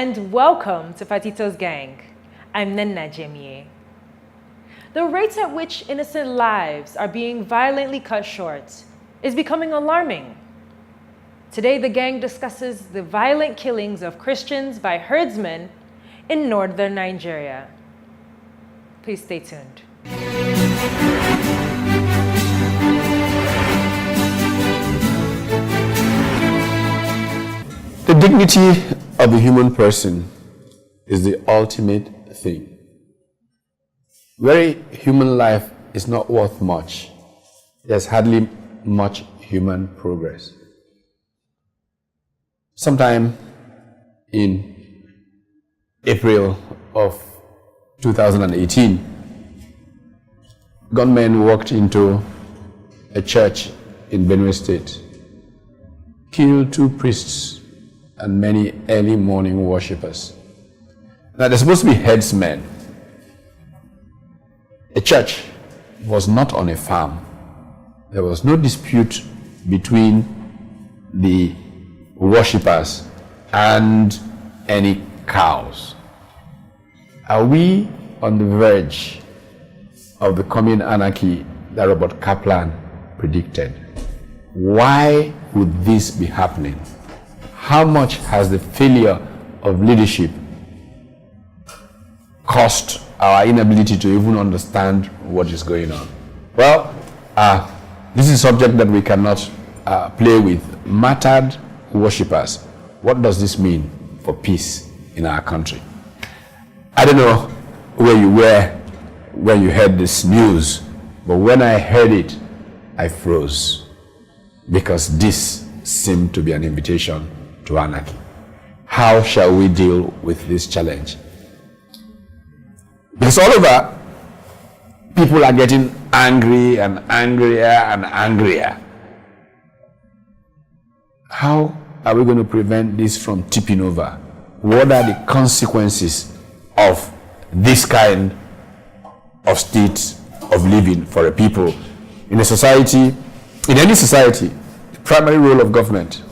and welcome to Fatito's Gang. I'm Nenna Jemie. The rates at which innocent lives are being violently cut short is becoming alarming. Today, the gang discusses the violent killings of Christians by herdsmen in northern Nigeria. Please stay tuned. The dignity of a human person is the ultimate thing. Where human life is not worth much, there's hardly much human progress. Sometime in April of 2018, gunmen walked into a church in Benue State, killed 2 priests and many early morning worshippers. Now they're supposed to be headsmen. A church was not on a farm. There was no dispute between the worshippers and any cows. Are we on the verge of the coming anarchy that Robert Kaplan predicted? Why would this be happening? How much has the failure of leadership cost our inability to even understand what is going on? Well, this is a subject that we cannot play with. Martyred worshippers. What does this mean for peace in our country? I don't know where you were when you heard this news, but when I heard it, I froze, because this seemed to be an invitation to anarchy. How shall we deal with this challenge? Because all over, people are getting angry and angrier and angrier. How are we going to prevent this from tipping over? What are the consequences of this kind of state of living for a people? In a society, in any society, the primary role of government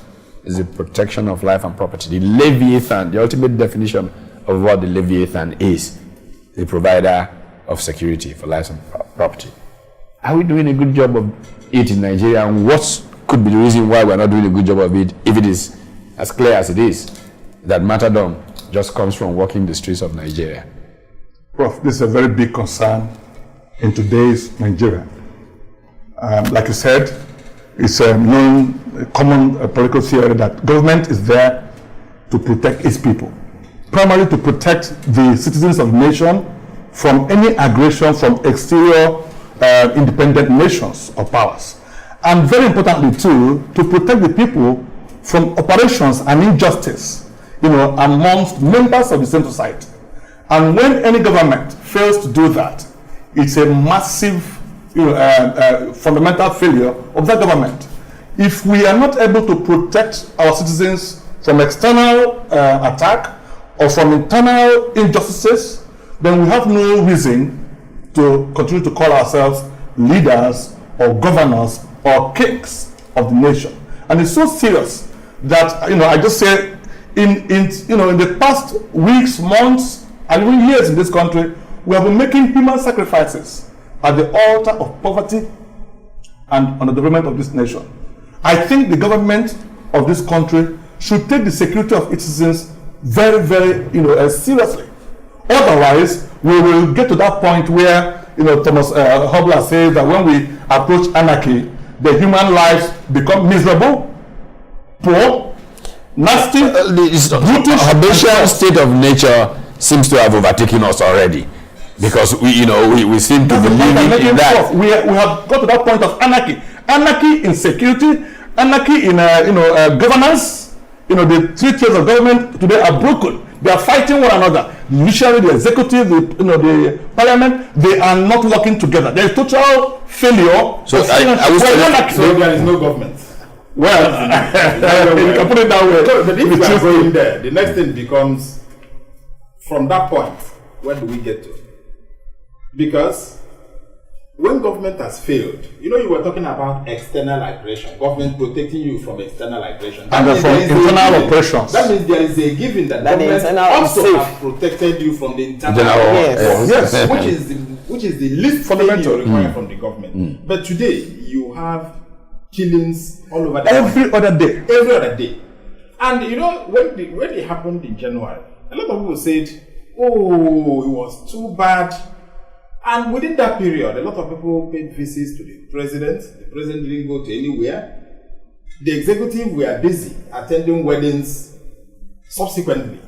is the protection of life and property. The Leviathan, the ultimate definition of what the Leviathan is, the provider of security for life and property. Are we doing a good job of it in Nigeria? And what could be the reason why we're not doing a good job of it, if it is as clear as it is that martyrdom just comes from walking the streets of Nigeria? Prof, this is a very big concern in today's Nigeria. Like you said, it's a known, common political theory that government is there to protect its people, primarily to protect the citizens of the nation from any aggression from exterior independent nations or powers. And very importantly too, to protect the people from operations and injustice, amongst members of the same society. And when any government fails to do that, it's a massive fundamental failure of that government. If we are not able to protect our citizens from external attack or from internal injustices, then we have no reason to continue to call ourselves leaders or governors or kings of the nation. And it's so serious that I just say in the past weeks, months, and even years in this country, we have been making human sacrifices at the altar of poverty and on the development of this nation. I think the government of this country should take the security of its citizens very, very, seriously. Otherwise, we will get to that point where, Thomas Hobler says that when we approach anarchy, the human lives become miserable, poor, nasty, brutish. Habitual state of nature seems to have overtaken us already, because we seem to believe in that. We have got to that point of anarchy in security, anarchy in governance. The 3 tiers of government today are broken. They are fighting one another. Usually the executive, the parliament, they are not working together. There is total failure. So there is no government. Well, you can put it that way. So, but if we are going there, the next thing becomes, from that point, where do we get to? Because when government has failed, you know, you were talking about external aggression, government protecting you from external aggression. And from internal operations. That means there is a given that government also have protected you from the internal Yes. which is the least fundamental you require from the government. But today, you have killings all over the Every other day. And you know, when it happened in January, a lot of people said, oh, it was too bad. And within that period, a lot of people paid visits to the president. The president didn't go to anywhere. The executive were busy attending weddings subsequently.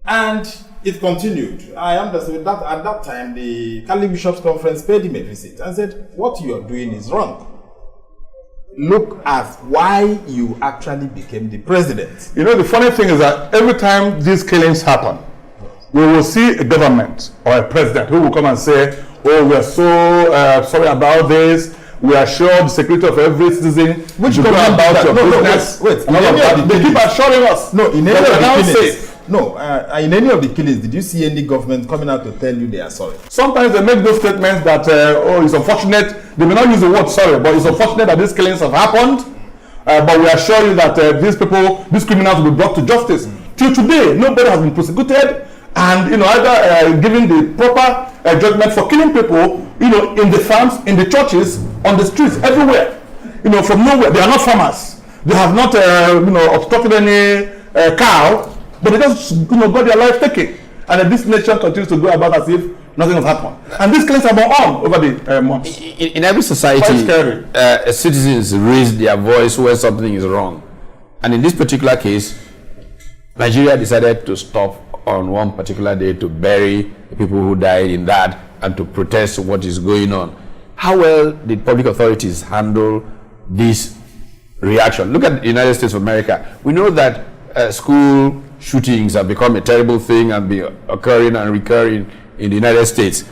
And it continued. I understood that at that time, the Catholic Bishops' Conference paid him a visit and said, what you are doing is wrong. Look at why you actually became the president. You know, the funny thing is that every time these killings happen, we will see a government or a president who will come and say, oh, we are so sorry about this. We are sure the security of every citizen. Which go about your business. Wait. They keep assuring us. No, in any of the killings. No, in any of the killings, did you see any government coming out to tell you they are sorry? Sometimes they make those statements that, oh, it's unfortunate. They may not use the word sorry, but it's unfortunate that these killings have happened. But we assure you that these criminals will be brought to justice. Till today, nobody has been prosecuted. And, you know, either given the proper judgment for killing people, you know, in the farms, in the churches, on the streets, everywhere. You know, from nowhere. They are not farmers. They have not, you know, obstructed any cow, but they just, you know, got their life taken. And then this nation continues to go about as if nothing has happened. And these claims have gone on over the months. In every society, citizens raise their voice when something is wrong. And in this particular case, Nigeria decided to stop on one particular day to bury the people who died in that and to protest what is going on. How well did public authorities handle this reaction? Look at the United States of America. We know that school shootings have become a terrible thing and be occurring and recurring in the United States.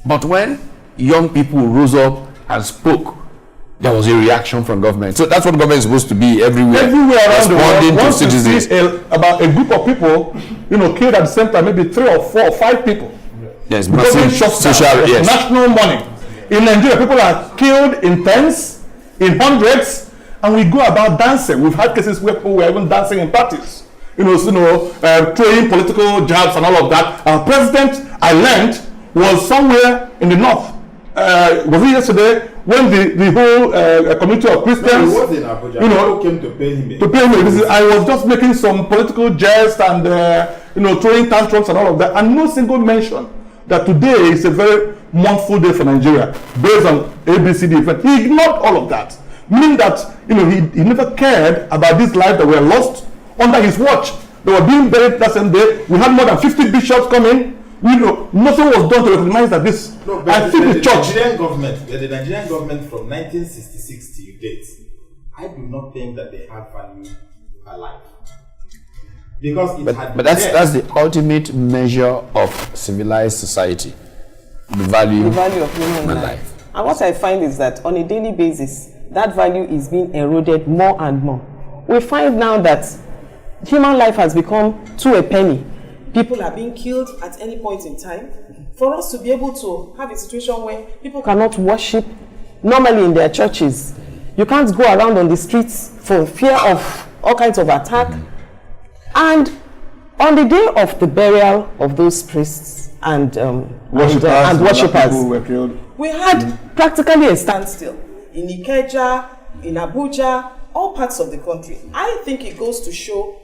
But when young people rose up and spoke, there was a reaction from government. So that's what government is supposed to be everywhere. Everywhere around the world, to citizens. About a group of people, you know, killed at the same time, maybe 3 or 4 or 5 people. Yes, massive social, yes. National money. In Nigeria, people are killed in tens, in hundreds, and we go about dancing. We've had cases where people were even dancing in parties. Throwing political jabs and all of that. Our president, I learned, was somewhere in the north. Was it yesterday when the whole community of Christians, no, it was in Abuja. People came to pay him. I was just making some political jest and throwing tantrums and all of that, and no single mention that today is a very mournful day for Nigeria based on ABCD event. He ignored all of that, meaning that he never cared about these lives that were lost under his watch. They were being buried that same day. We had more than 50 bishops coming. Nothing was done to recognize that this. No, I think the church. The Nigerian government from 1966 to date, I do not think that they have value alive. Because but that's the ultimate measure of civilized society. The value of human life. And what I find is that on a daily basis, that value is being eroded more and more. We find now that human life has become to a penny. People are being killed at any point in time. For us to be able to have a situation where people cannot worship normally in their churches, you can't go around on the streets for fear of all kinds of attack. And on the day of the burial of those priests and worshippers, were killed. We had practically a standstill in Ikeja, in Abuja, all parts of the country. I think it goes to show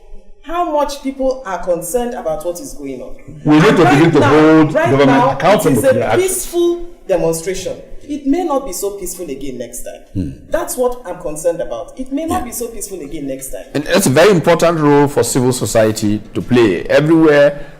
how much people are concerned about what is going on. We need to begin to hold government accountable. It is a peaceful demonstration. It may not be so peaceful again next time. That's what I'm concerned about. It may not be so peaceful again next time. And that's a very important role for civil society to play. Everywhere,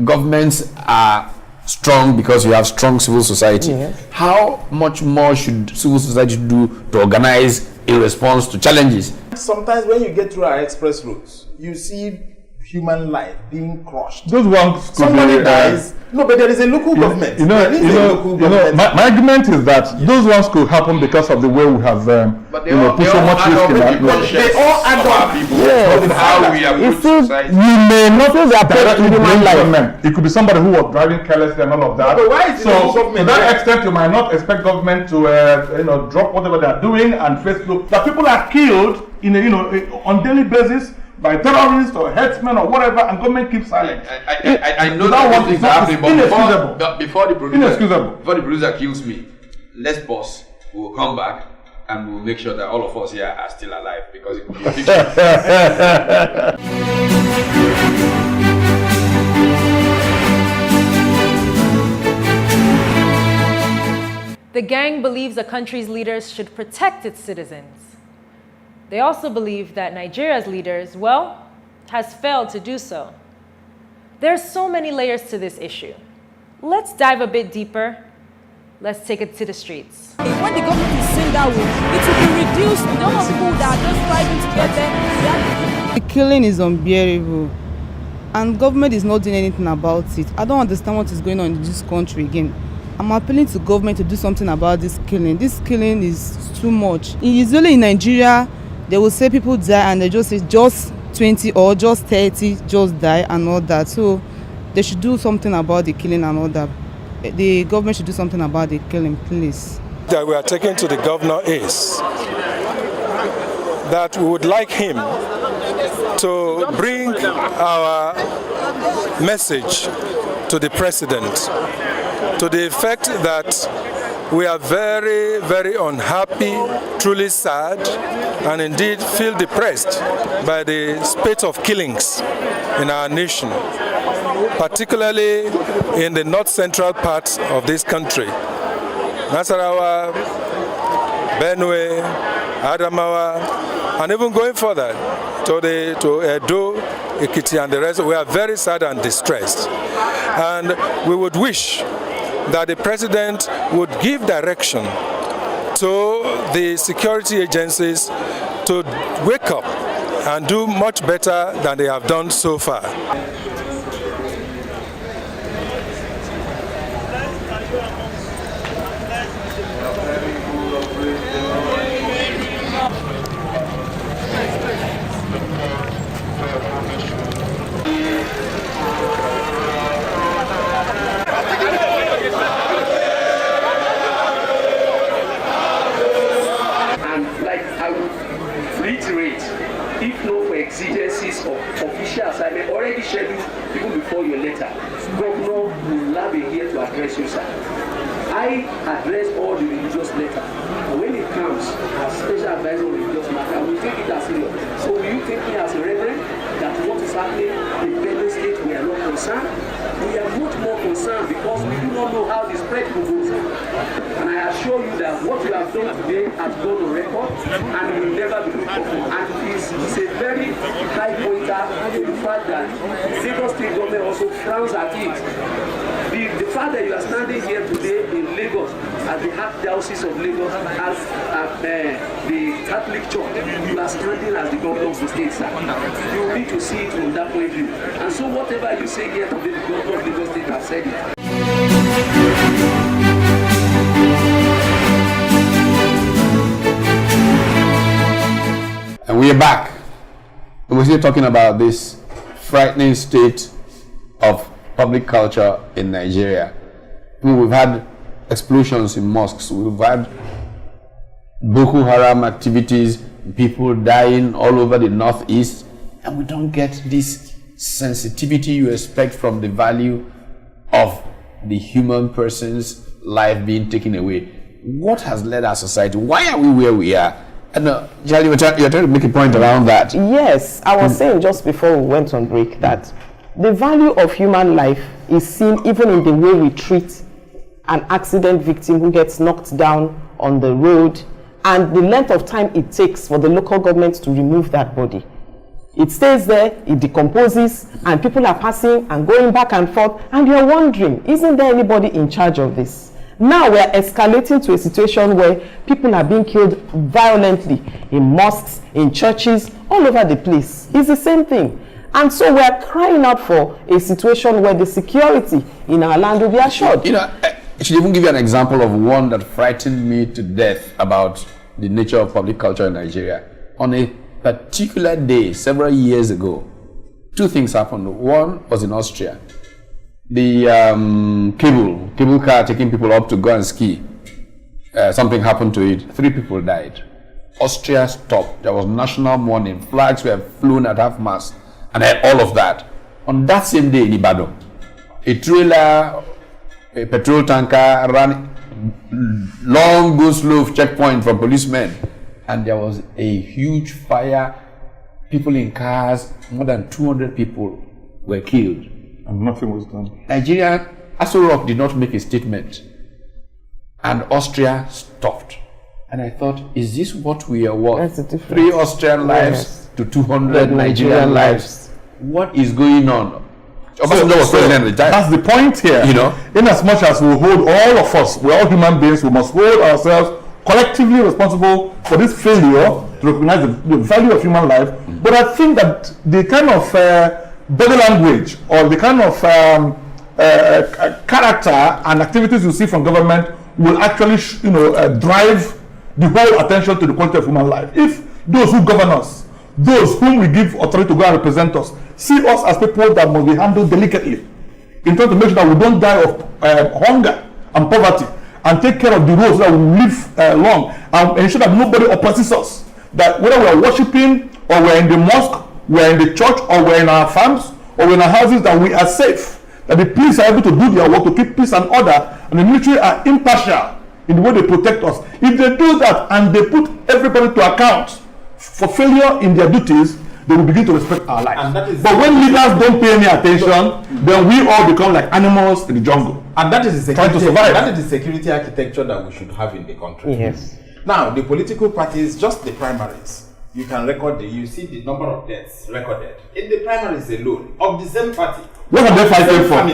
governments are strong because you have strong civil society. Yes. How much more should civil society do to organize a response to challenges? Sometimes when you get through our express roads, you see human life being crushed. Those ones. Somebody dies. No, but there is a local government. My argument is that those ones could happen because of the way we have, put so much risk in that. They all add up. How we approach society. You may not directly blame government. It could be somebody who was driving carelessly and all of that. But why is so to that extent, you might not expect government to, drop whatever they are doing and face. That people are killed on daily basis by terrorists or headsmen or whatever, and government keeps silent. I know that things are happening, but before the producer kills me, let's pause. We'll come back and we'll make sure that all of us here are still alive, because it could be a fiction. The gang believes a country's leaders should protect its citizens. They also believe that Nigeria's leaders, has failed to do so. There's so many layers to this issue. Let's dive a bit deeper. Let's take it to the streets. When the government is seen that way, it will be reduced. The number of people that are just striving to get there. The killing is unbearable, and government is not doing anything about it. I don't understand what is going on in this country again. I'm appealing to government to do something about this killing. This killing is too much. Usually in Nigeria, they will say people die and they just say just 20 or just 30 just die and all that. So they should do something about the killing and all that. The government should do something about the killing, please. That we are taking to the governor is that we would like him to bring our message to the president to the effect that we are very, very unhappy, truly sad, and indeed feel depressed by the spate of killings in our nation, particularly in the north-central parts of this country. Nasarawa, Benue, Adamawa, and even going further to Edo, Ekiti, and the rest. We are very sad and distressed. And we would wish that the president would give direction to the security agencies to wake up and do much better than they have done so far. Exigencies of official assignment already scheduled even before your letter. Governor will have a here to address you, sir. I address all the religious letters, and when it comes as special advisor on religious matter, we take it as serious. So will you take me as a reverend that what is happening in Benue State we are not concerned? We are much more concerned because we do not know how the spread will go. And I assure you that what you have done today has gone on record and will never be looked upon. And it's a very high pointer in the fact that Lagos State government also frowns at it. The fact that you are standing here today in Lagos at the Archdiocese of Lagos as the Catholic Church, you are standing as the governor of the state, sir. You need to see it from that point of view. And so whatever you say here today, the governor of Lagos State has said it. And we are back. And we're still talking about this frightening state of public culture in Nigeria. We've had explosions in mosques. We've had Boko Haram activities, people dying all over the northeast, and we don't get this sensitivity you expect from the value of the human person's life being taken away. What has led our society? Why are we where we are? And Charlie, you're trying to make a point around that. Yes, I was saying just before we went on break that the value of human life is seen even in the way we treat an accident victim who gets knocked down on the road, and the length of time it takes for the local government to remove that body. It stays there, it decomposes, and people are passing and going back and forth, and you're wondering, isn't there anybody in charge of this? Now we're escalating to a situation where people are being killed violently in mosques, in churches, all over the place. It's the same thing. And so we are crying out for a situation where the security in our land will be assured. You know, I should even give you an example of one that frightened me to death about the nature of public culture in Nigeria. On a particular day, several years ago, two things happened. One was in Austria. The cable car taking people up to go and ski. Something happened to it. 3 people died. Austria stopped. There was national mourning. Flags were flown at half-mast. And all of that. On that same day in Ibadan, a trailer, a petrol tanker ran long go-slow checkpoint from policemen. And there was a huge fire. People in cars, more than 200 people were killed. And nothing was done. Nigeria, Aso Rock did not make a statement. And Austria stopped. And I thought, is this what we are worth? 3 Austrian lives to 200 Nigerian lives. What is going on? That's the point here. You know, in as much as we hold all of us, we're all human beings, we must hold ourselves collectively responsible for this failure to recognize the value of human life. But I think that the kind of body language or the kind of character and activities you see from government will actually drive the whole attention to the quality of human life. If those who govern us, those whom we give authority to go and represent us, see us as people that must be handled delicately in order to make sure that we don't die of hunger and poverty, and take care of the roads so that we live long, and ensure that nobody oppresses us. That whether we are worshiping, or we're in the mosque, we're in the church, or we're in our farms, or we're in our houses, that we are safe. That the police are able to do their work to keep peace and order, and the military are impartial in the way they protect us. If they do that and they put everybody to account for failure in their duties, they will begin to respect our lives. But when leaders don't pay any attention, then we all become like animals in the jungle. And that is the trying to security, survive. that is the security architecture that we should have in the country. Yes. Now, the political parties, just the primaries, you can record you see the number of deaths recorded in the primaries alone of the same party. What are they fighting for?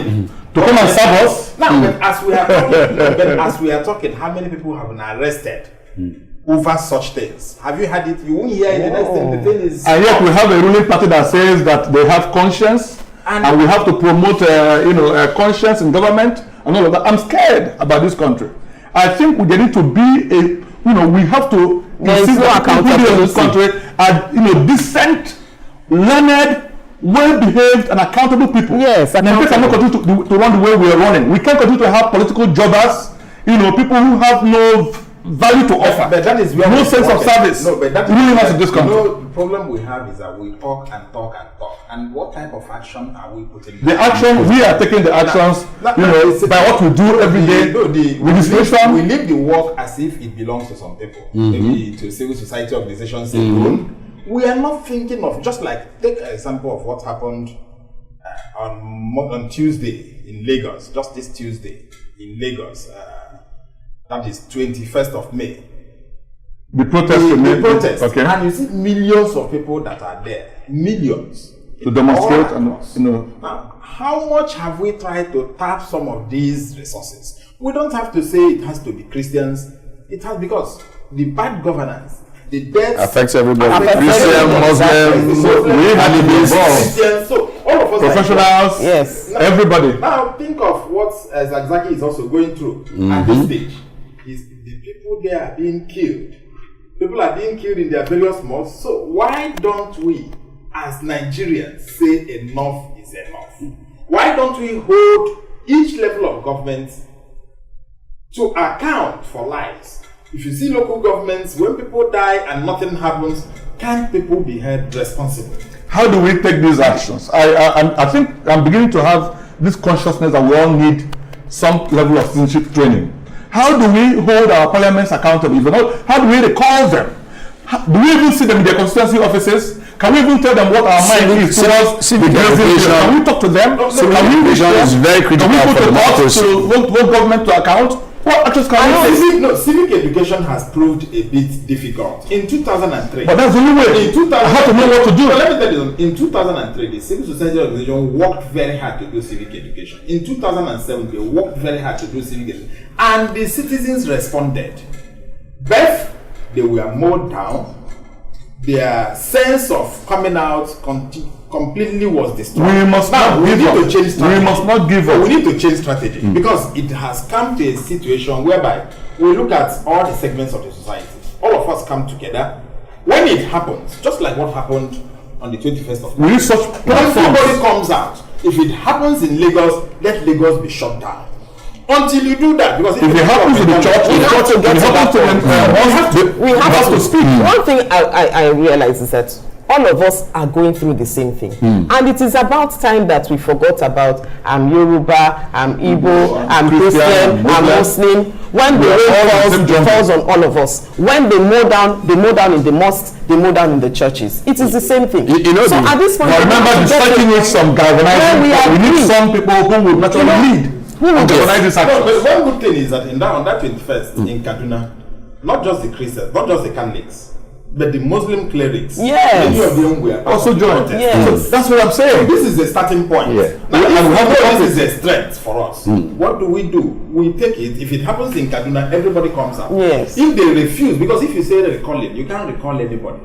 To come and serve us? Now, but as we are talking, how many people have been arrested over such things? Have you had it? You won't hear it. The next thing, the thing is, and yet we have a ruling party that says that they have conscience, and we have to promote, conscience in government and all of that. I'm scared about this country. I think we need to be we have to insist that people in this country are, decent, learned, well-behaved, and accountable people. Yes, and we cannot continue to run the way we are running. We can't continue to have political jobbers, people who have no value to offer. But that is where no sense of service. No, but that really has in this country. The problem we have is that we talk and talk and talk. And what type of action are we putting? The action, we are taking the actions, by what we do every day. We leave the work as if it belongs to some people, maybe to civil society organizations alone. We are not thinking of, just like, take an example of what happened on Tuesday in Lagos, just this Tuesday in Lagos. That is 21st of May. The protest. The protest. Okay. And you see millions of people that are there. Millions. To demonstrate. Now, how much have we tried to tap some of these resources? We don't have to say it has to be Christians. It has, because the bad governance, the deaths affects everybody. Christian, Muslims, Christians, so all of us, professionals, yes, everybody. Now think of what Zagzaki is also going through at this stage. Is the people there are being killed. People are being killed in their various modes. So why don't we, as Nigerians, say enough is enough? Why don't we hold each level of government to account for lives? If you see local governments, when people die and nothing happens, can't people be held responsible? How do we take these actions? I think I'm beginning to have this consciousness that we all need some level of citizenship training. How do we hold our parliaments accountable? How do we recall them? Do we even see them in their constituency offices? Can we even tell them what our mind is towards civic education? Can we talk to them? Can we is very critical for democracy. To hold government to account? What actions can we take? No, civic education has proved a bit difficult. In 2003. But that's the only way. I have to know what to do. So let me tell you, in 2003, the civil society organization worked very hard to do civic education. In 2007, they worked very hard to do civic education. And the citizens responded. They were mowed down. Their sense of coming out completely was destroyed. We must now, not give we up. need to change strategy. We must not give up. We need to change strategy because it has come to a situation whereby we look at all the segments of the society. All of us come together. When it happens, just like what happened on the 21st of March, we need such platforms. Everybody comes out. If it happens in Lagos, let Lagos be shut down. Until you do that, because if it happens to the church, we have to get to that point. We have to speak. One thing I realize is that all of us are going through the same thing. And it is about time that we forgot about I'm Yoruba, I'm Igbo, I'm Christian, I'm Muslim. When the rain falls on all of us. When they mow down in the mosques, they mow down in the churches. It is the same thing. You know, so at this point, remember the starting with some galvanizing. We need some people who will naturally lead. Organize this action. But one good thing is that on that 21st in Kaduna, not just the Christians, not just the Catholics, but the Muslim clerics, many of them were also joined. So that's what I'm saying. This is the starting point. Now, this is a strength for us. What do? We take it. If it happens in Kaduna, everybody comes out. Yes. If they refuse, because if you say recalling, you can't recall anybody.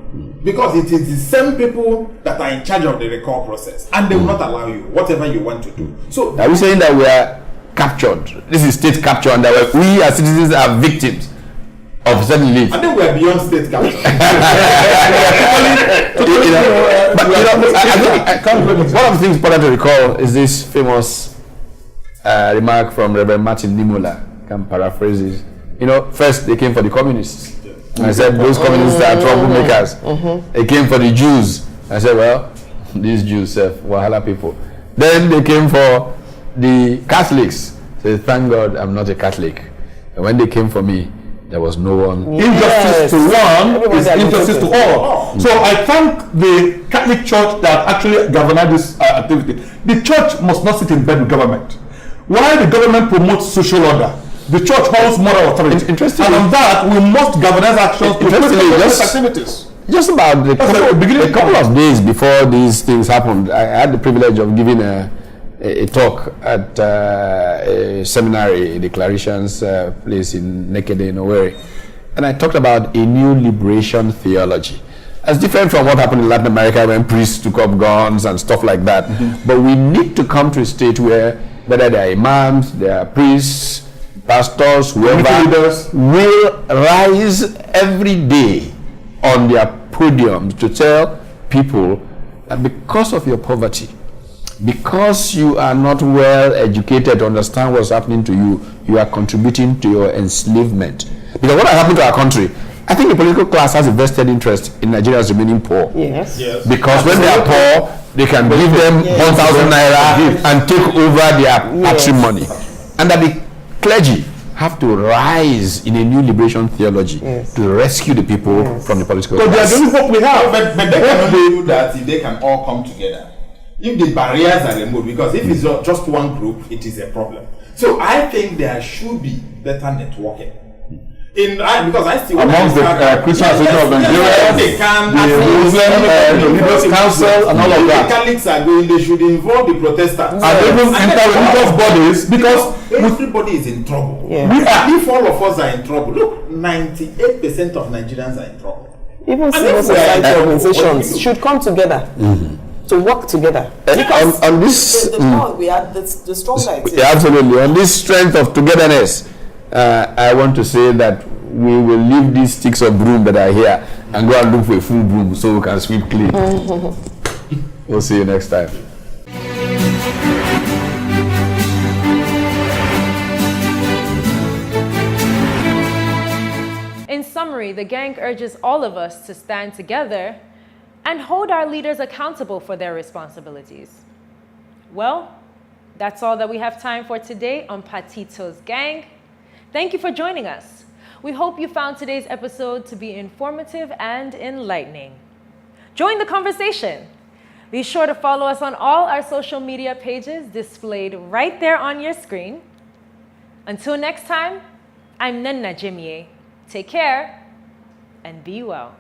Because it is the same people that are in charge of the recall process, and they will not allow you whatever you want to do. So, are we saying that we are captured? This is state capture, and that we as citizens are victims of certain leave? I think we are beyond state capture. One of the things important to recall is this famous remark from Reverend Martin Nimola. I can paraphrase it. First they came for the communists. I said those communists are troublemakers. They came for the Jews. I said, well, these Jews Wahala people. Then they came for the Catholics. I said, thank God I'm not a Catholic. And when they came for me, there was no one. Injustice to one is injustice to all. So I thank the Catholic Church that actually galvanized this activity. The church must not sit in bed with government. While the government promotes social order, the church holds moral authority. And on that, we must galvanize actions to protect activities. Just about a couple of days before these things happened, I had the privilege of giving a talk at a seminary, the Claretians place in Nekede in Owerri, and I talked about a new liberation theology. As different from what happened in Latin America when priests took up guns and stuff like that. But we need to come to a state where whether they are imams, they are priests, pastors, whoever, will rise every day on their podiums to tell people that because of your poverty, because you are not well educated to understand what's happening to you, you are contributing to your enslavement. Because what has happened to our country, I think the political class has a vested interest in Nigerians remaining poor. Yes. Because when they are poor, they can give them 1,000 naira and take over their patrimony. And that the clergy have to rise in a new liberation theology to rescue the people from the political class. So they are doing what we have. But they can only do that if they can all come together. If the barriers are removed, because if it's just one group, it is a problem. So I think there should be better networking. Because I still amongst the Christian Association of Nigeria, the Muslim, the Leaders Council, and all of that. The Catholics are going, they should involve the Protestants. And even inter-religious bodies, because everybody is in trouble. If all of us are in trouble, look, 98% of Nigerians are in trouble. Even civil society organizations should come together. To work together. On this, we are the stronger. Absolutely. On this strength of togetherness, I want to say that we will leave these sticks of broom that are here and go and look for a full broom so we can sweep clean. We'll see you next time. In summary, the gang urges all of us to stand together and hold our leaders accountable for their responsibilities. Well, that's all that we have time for today on Patito's Gang. Thank you for joining us. We hope you found today's episode to be informative and enlightening. Join the conversation. Be sure to follow us on all our social media pages displayed right there on your screen. Until next time, I'm Nenna Jimye. Take care and be well.